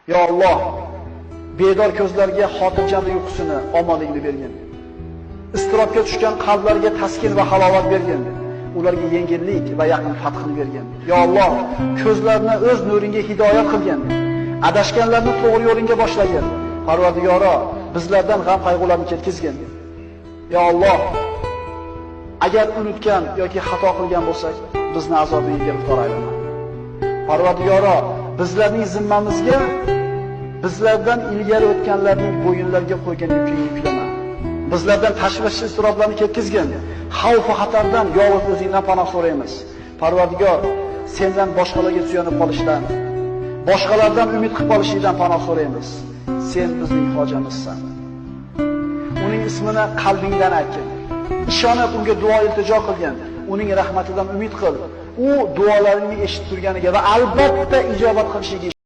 Ya Alloh, bedor ko'zlarga xotirjamlik uyqusini, omonlikni bergin. Iztirobga tushgan qalblarga taskin va halovat bergin. Ularga yengillik va yaqin fathini bergin. Ya Alloh, ko'zlarini o'z nuringga hidoyat qilgin. Adashganlarni to'g'ri yo'lga boshlagin. Parvardigoro, bizlardan g'am qayg'ularni ketkizgin. Ya Alloh, agar unutgan yoki xato qilgan bo'lsak, bizni azobiga giriftor aylama. Parvardigoro, bizlarning zimmamizga bizlardan ilgari o'tganlarning bo'yinlariga qo'ygan yukini yuklama. Bizlardan tashvish iztiroblarni ketkizgin. Xavf va xatardan yolg'iz o'zingdan panoh so'raymiz. Parvardigor, sendan boshqalarga suyanib qolishdan, boshqalardan umid qilib qolishingdan panoh so'raymiz. Sen bizning hojamizsan. Uning ismini qalbingdan aytgin. Ishonib unga duo iltijo qilgin. Uning rahmatidan umid qil. U duolaringni eshitib turganiga va albatta ijobat qilishiga